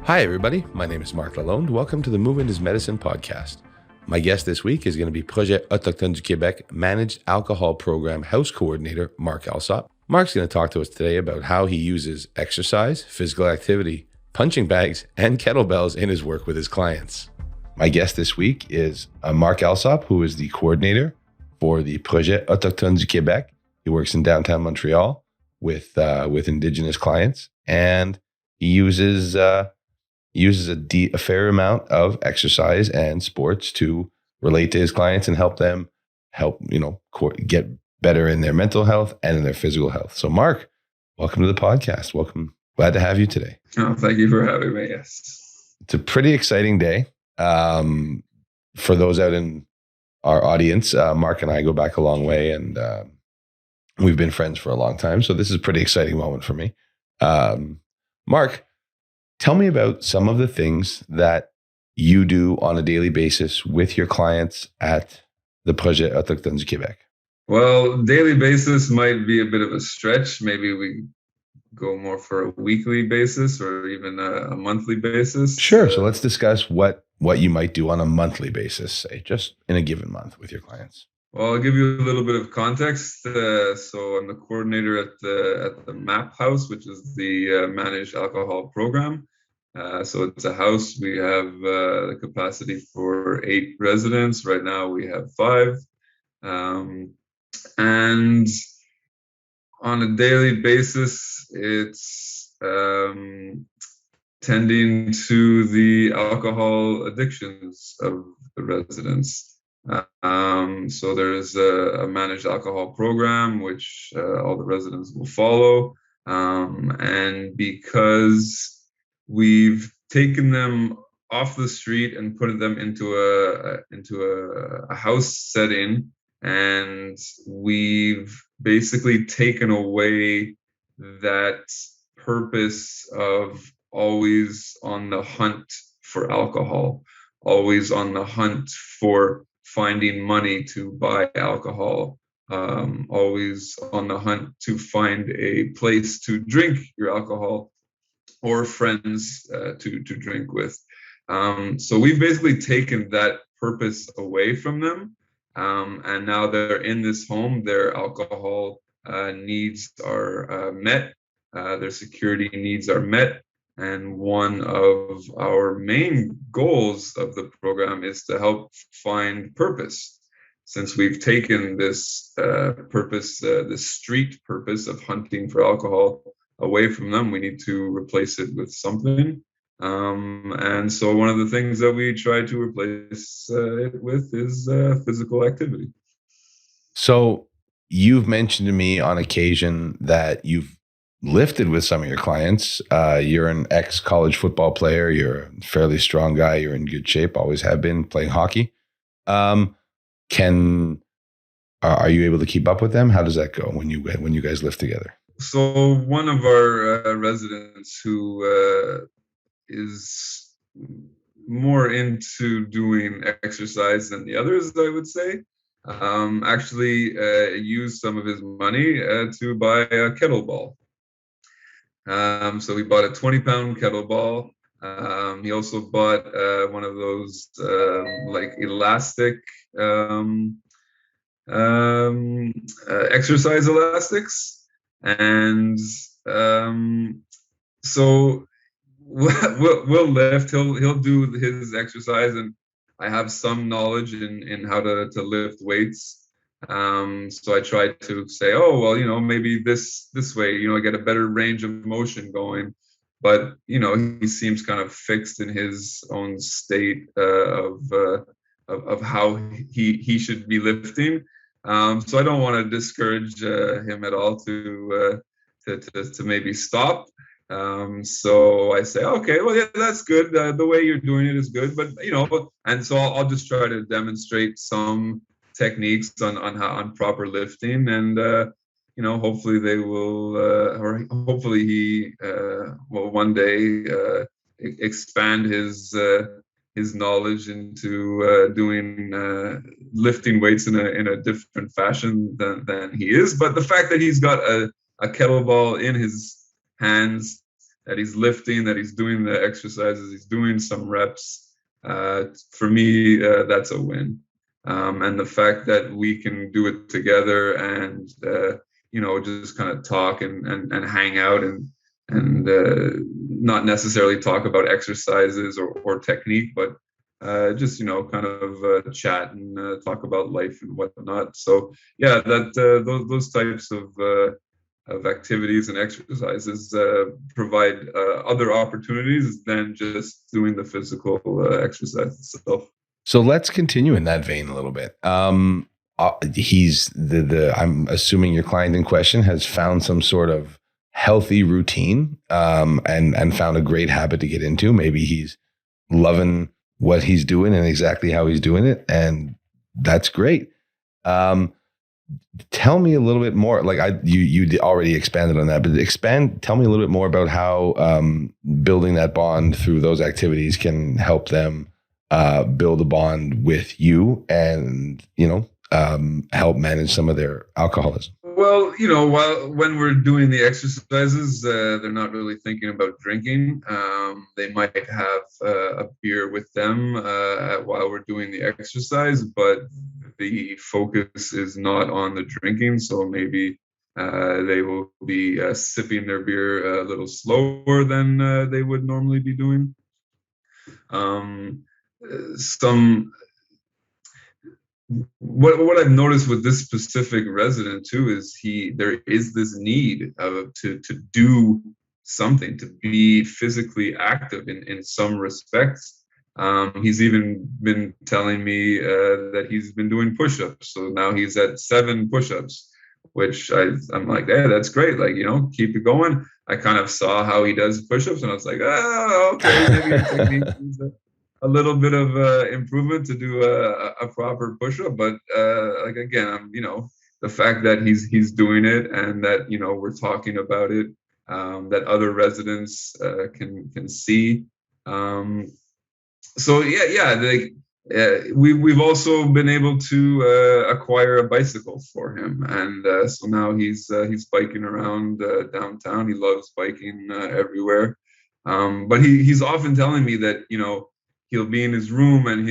Hi, everybody. My name is Marc Lalonde. Welcome to the Movement is Medicine podcast. My guest this week is going to be Projets Autochtones du Québec Managed Alcohol Program House Coordinator, Marc Alsop. Marc's going to talk to us today about how he uses exercise, physical activity, punching bags, and kettlebells in his work with his clients. My guest this week is Marc Alsop, who is the coordinator for the Projets Autochtones du Québec. He works in downtown Montreal with Indigenous clients, and he uses a fair amount of exercise and sports to relate to his clients and help them get better in their mental health and in their physical health. So Marc, welcome to the podcast. Welcome. Glad to have you today. Oh, thank you for having me. Yes. It's a pretty exciting day. For those out in our audience, Marc and I go back a long way, and we've been friends for a long time. So this is a pretty exciting moment for me. Marc, tell me about some of the things that you do on a daily basis with your clients at the Projets Autochtones du Québec. Well, daily basis might be a bit of a stretch. Maybe we go more for a weekly basis or even a monthly basis. Sure. So let's discuss what you might do on a monthly basis, say, just in a given month with your clients. Well, I'll give you a little bit of context. So I'm the coordinator at the MAP House, which is the Managed Alcohol Program. So it's a house. We have the capacity for 8 residents. Right now we have 5. And on a daily basis, it's tending to the alcohol addictions of the residents. So there's a managed alcohol program, which all the residents will follow. And because we've taken them off the street and put them into a house setting, and we've basically taken away that purpose of always on the hunt for alcohol, always on the hunt for finding money to buy alcohol, always on the hunt to find a place to drink your alcohol or friends to drink with. So we've basically taken that purpose away from them. And now they're in this home, their alcohol needs are met, their security needs are met. And one of our main goals of the program is to help find purpose. Since we've taken this purpose, the street purpose of hunting for alcohol away from them, we need to replace it with something. And so one of the things that we try to replace it with is physical activity. So you've mentioned to me on occasion that you've lifted with some of your clients. You're an ex-college football player. You're a fairly strong guy. You're in good shape, always have been, playing hockey. Are you able to keep up with them? How does that go when you guys lift together? So one of our residents who is more into doing exercise than the others, I would say, actually used some of his money to buy a kettlebell. So he bought a 20-pound kettlebell. He also bought one of those like elastic exercise elastics. And so we'll lift. He'll do his exercise, and I have some knowledge in how to lift weights. So I try to say, oh well, maybe this way, I get a better range of motion going. But he seems kind of fixed in his own state of how he should be lifting. So I don't want to discourage him at all to maybe stop. So I say, okay, well, yeah, that's good. The way you're doing it is good, but and so I'll just try to demonstrate some techniques on proper lifting, and hopefully they will, or hopefully he will one day expand his knowledge into doing lifting weights in a different fashion than he is. But the fact that he's got a kettlebell in his hands he's lifting, that he's doing the exercises, he's doing some reps. For me, that's a win. And the fact that we can do it together and just kind of talk and hang out and not necessarily talk about exercises or technique, but just kind of chat and talk about life and whatnot. So yeah, that those types of activities and exercises provide other opportunities than just doing the physical exercise itself. So let's continue in that vein a little bit. He's the I'm assuming your client in question has found some sort of healthy routine and found a great habit to get into. Maybe he's loving what he's doing and exactly how he's doing it, and that's great. Tell me a little bit more. Like you already expanded on that, but tell me a little bit more about how building that bond through those activities can help them build a bond with you and help manage some of their alcoholism. Well, when we're doing the exercises, they're not really thinking about drinking. They might have a beer with them while we're doing the exercise, but the focus is not on the drinking. So maybe they will be sipping their beer a little slower than they would normally be doing. What I've noticed with this specific resident too is there is this need to do something, to be physically active in some respects. He's even been telling me that he's been doing push-ups. So now he's at 7 push-ups, which I'm like, hey, that's great. Like, keep it going. I kind of saw how he does push-ups and I was like, oh, okay, maybe a technique needs a little bit of improvement to do a proper push-up, but again, the fact that he's doing it and that we're talking about it, that other residents can see. So we've also been able to acquire a bicycle for him, and so now he's biking around downtown. He loves biking everywhere, but he's often telling me that he'll be in his room and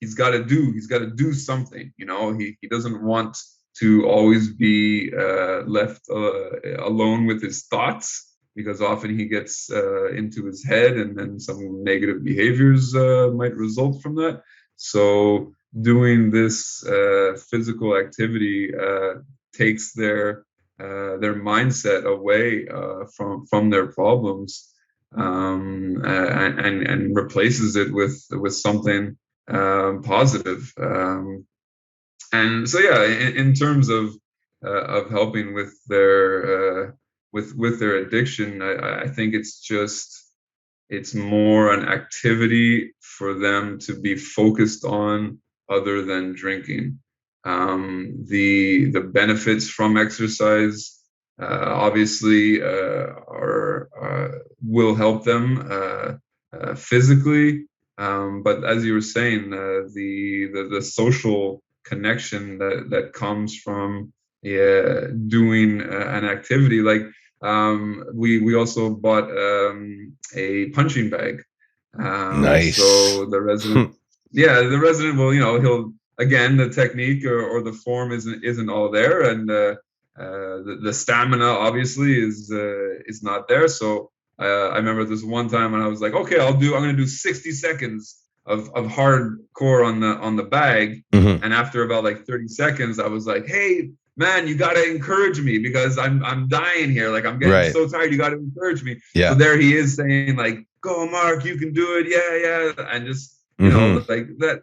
he's got to do something. He doesn't want to always be left alone with his thoughts, because often he gets into his head and then some negative behaviors might result from that. So doing this physical activity takes their mindset away from their problems. And replaces it with something positive. And so in terms of helping with their addiction, I think it's more an activity for them to be focused on other than drinking. The benefits from exercise obviously will help them physically, but as you were saying, the social connection that comes from doing an activity, like we also bought a punching bag. Nice. So the resident will, he'll, again, the technique or the form isn't all there, and the stamina obviously is not there. So I remember this one time when I was like, okay, I'm going to do 60 seconds of hardcore on the bag. Mm-hmm. And after about like 30 seconds, I was like, hey man, you got to encourage me because I'm dying here. Like, I'm getting so tired. You got to encourage me. Yeah. So there he is saying like, go Mark, you can do it. Yeah. And just, you know, like that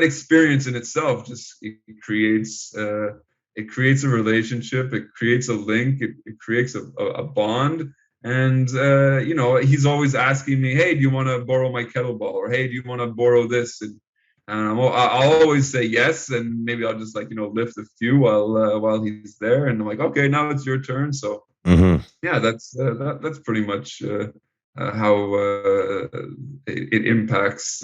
experience in itself, just it creates a relationship. It creates a link. It creates a bond. And, you know, he's always asking me, hey, do you want to borrow my kettlebell? Or, hey, do you want to borrow this? And I'll always say yes. And maybe I'll just like, you know, lift a few while he's there. And I'm like, okay, now it's your turn. So yeah, that's pretty much how it impacts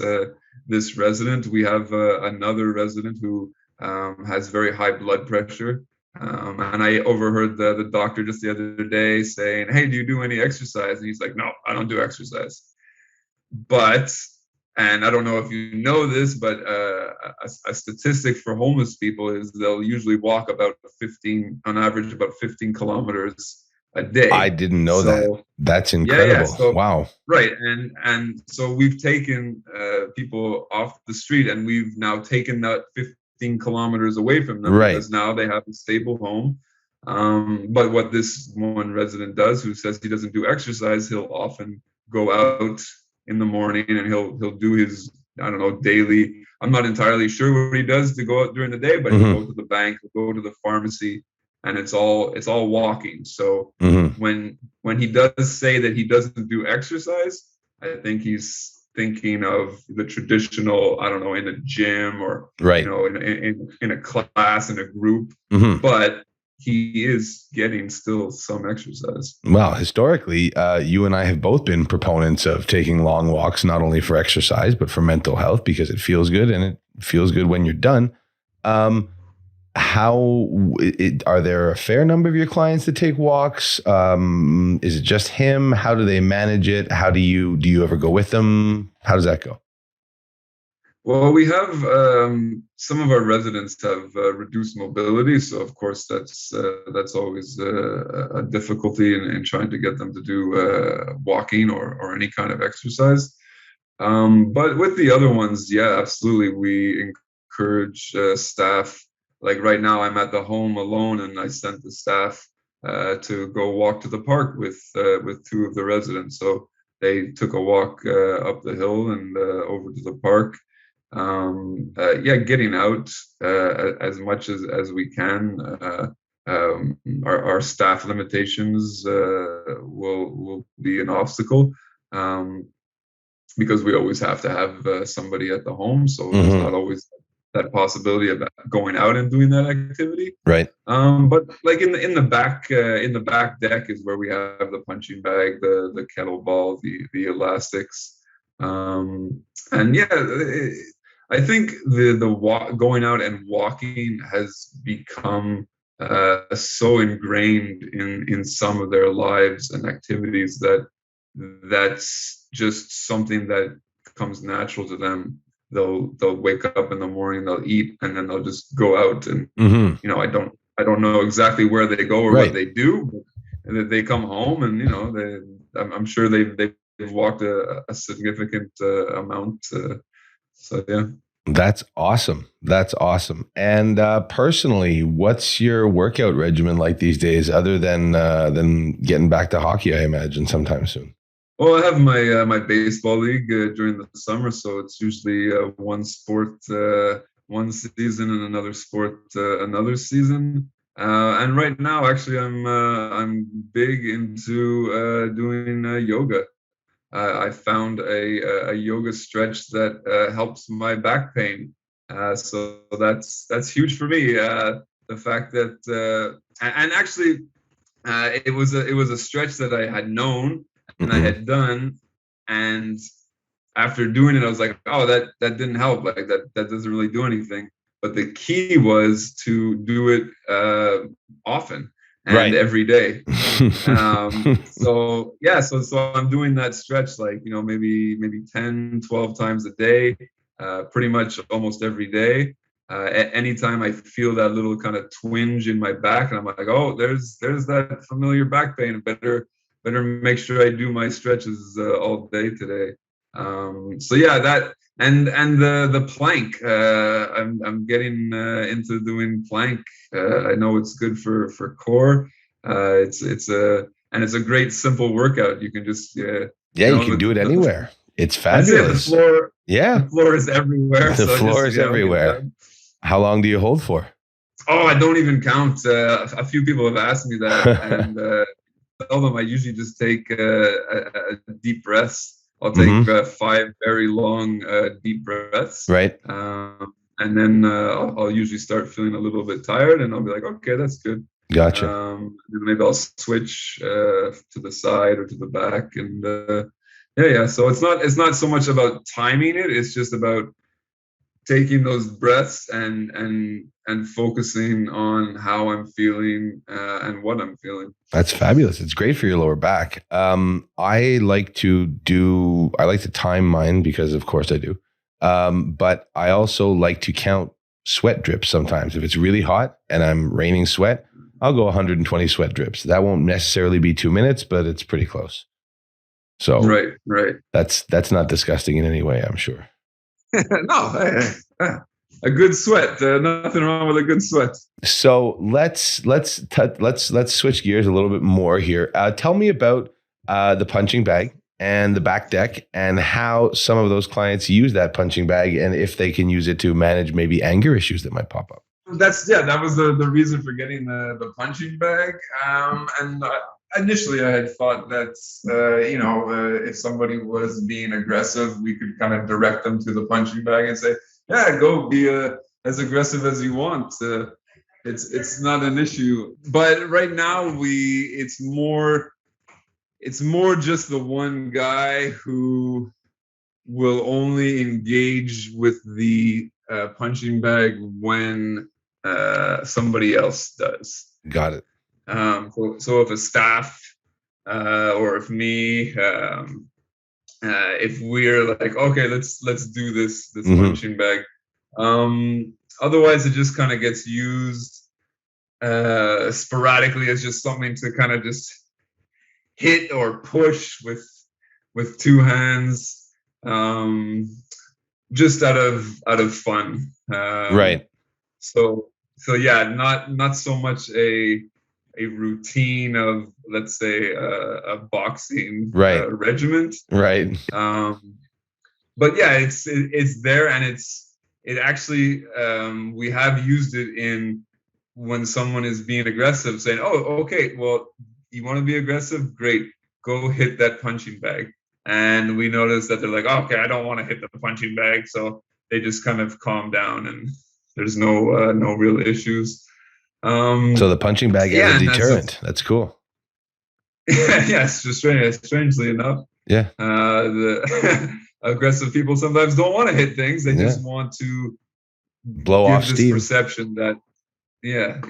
this resident. We have another resident who has very high blood pressure. And I overheard the doctor just the other day saying, "Hey, do you do any exercise?" And he's like, "No, I don't do exercise." But, and I don't know if you know this, but a statistic for homeless people is they'll usually walk about 15, on average, about 15 kilometers a day. I didn't know that. That's incredible. Yeah. So, wow. Right. And so we've taken people off the street, and we've now taken that 15 kilometers away from them, Right. because now they have a stable home. But what this one resident does, who says he doesn't do exercise, he'll often go out in the morning and he'll do his, I don't know, daily. I'm not entirely sure what he does to go out during the day, but he'll go to the bank, he'll go to the pharmacy, and it's all walking. So when he does say that he doesn't do exercise, I think he's thinking of the traditional, I don't know, in a gym or right. you know, in a class, in a group, but he is getting still some exercise. Well, historically, you and I have both been proponents of taking long walks, not only for exercise, but for mental health, because it feels good, and it feels good when you're done. Are there a fair number of your clients that take walks? Is it just him? How do they manage it? Do you ever go with them? How does that go? Well, we have some of our residents have reduced mobility, so of course that's always a difficulty in trying to get them to do walking or any kind of exercise. But with the other ones, yeah, absolutely, we encourage staff. Like right now, I'm at the home alone, and I sent the staff to go walk to the park with two of the residents. So they took a walk up the hill and over to the park. Getting out as much as we can. Our staff limitations will be an obstacle, because we always have to have somebody at the home, so there's not always that possibility of going out and doing that activity. Right. But like in the back deck is where we have the punching bag, the kettlebell, the elastics, and yeah. I think the going out and walking has become so ingrained in some of their lives and activities that that's just something that comes natural to them. They'll wake up in the morning, they'll eat, and then they'll just go out. And you know, I don't know exactly where they go or what they do, and they come home, and you know, I'm sure they've walked a significant amount. So yeah. That's awesome. That's awesome. And personally, what's your workout regimen like these days, other than getting back to hockey, I imagine, sometime soon? Well, I have my baseball league during the summer, so it's usually one sport one season and another sport another season. And right now, actually, I'm big into doing yoga. I found a yoga stretch that helps my back pain. So that's huge for me. The fact that and actually it was a stretch that I had known and I had done, and after doing it, I was like, oh, that didn't help. Like that doesn't really do anything. But the key was to do it often and every day. So yeah, so I'm doing that stretch, like, you know, maybe 10, 12 times a day, pretty much almost every day. Anytime I feel that little kind of twinge in my back, and I'm like, oh, there's that familiar back pain. Better make sure I do my stretches all day today. So yeah, that and the plank. I'm getting into doing plank. I know it's good for core. It's a great simple workout. You can just you can do it anywhere. It's fabulous. The floor is everywhere. The floor is everywhere. How long do you hold for? Oh, I don't even count. A few people have asked me that, and tell them I usually just take a deep breaths. I'll take 5 very long deep breaths. Right. And then I'll usually start feeling a little bit tired, and I'll be like, okay, that's good. Gotcha. Maybe I'll switch to the side or to the back, and yeah. So it's not so much about timing it. It's just about taking those breaths and focusing on how I'm feeling and what I'm feeling. That's fabulous. It's great for your lower back. I like to time mine because of course I do. But I also like to count sweat drips sometimes. If it's really hot and I'm raining sweat, I'll go 120 sweat drips. That won't necessarily be 2 minutes, but it's pretty close. So right. That's not disgusting in any way, I'm sure. No, a good sweat. Nothing wrong with a good sweat. So let's switch gears a little bit more here. Tell me about the punching bag and the back deck, and how some of those clients use that punching bag, and if they can use it to manage maybe anger issues that might pop up. That was the reason for getting the punching bag. And initially I had thought that, if somebody was being aggressive, we could kind of direct them to the punching bag and say, yeah, go be as aggressive as you want. It's not an issue. But right now it's more just the one guy who will only engage with the punching bag when somebody else does. Got it. So if a staff or if me, if we're like, okay, let's do this punching bag. Otherwise, it just kind of gets used sporadically as just something to kind of just hit or push with two hands, just out of fun. Right. So yeah, not so much a routine of, let's say, a boxing regiment. Right. But yeah, it's there, and it actually we have used it in when someone is being aggressive, saying, oh, okay, well, you want to be aggressive? Great. Go hit that punching bag. And we noticed that they're like, oh, okay, I don't want to hit the punching bag. So they just kind of calm down, and there's no real issues. So the punching bag is a deterrent. That's cool. Yes, strangely enough. Yeah. The aggressive people sometimes don't want to hit things. They just want to blow off this steam. Perception that, yeah,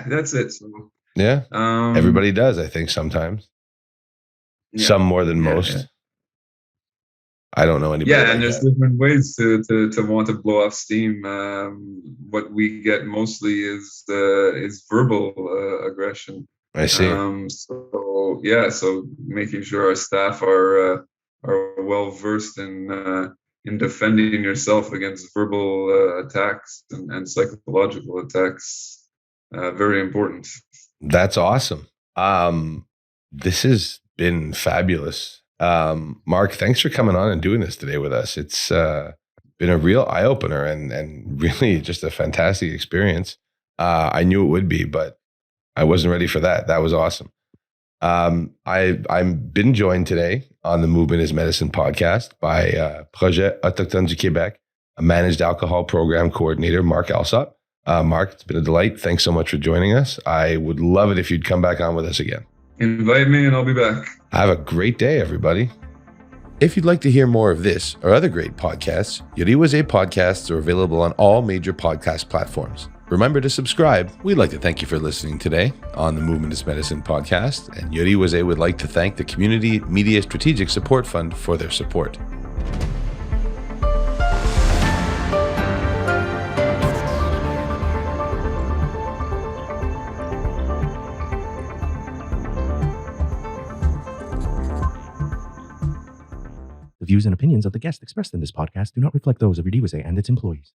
that's it. So, yeah. Everybody does, I think, sometimes. Yeah. Some more than most. Yeah. I don't know anybody. Yeah, and there's different ways to want to blow off steam. What we get mostly is verbal aggression. I see. So making sure our staff are well versed in defending yourself against verbal attacks and psychological attacks. Very important. That's awesome. This has been fabulous. Marc, thanks for coming on and doing this today with us. It's been a real eye-opener and really just a fantastic experience. I knew it would be, but I wasn't ready for that. That was awesome. I've been joined today on the Movement is Medicine podcast by Projets Autochtones du Québec, a managed alcohol program coordinator, Marc Alsop. Marc, it's been a delight. Thanks so much for joining us. I would love it if you'd come back on with us again. Invite me and I'll be back. Have a great day, everybody. If you'd like to hear more of this or other great podcasts, Yoriwaze podcasts are available on all major podcast platforms. Remember to subscribe. We'd like to thank you for listening today on the Movement is Medicine podcast, and Yoriwaze would like to thank the Community Media Strategic Support Fund for their support. The views and opinions of the guests expressed in this podcast do not reflect those of Yoriwaze and its employees.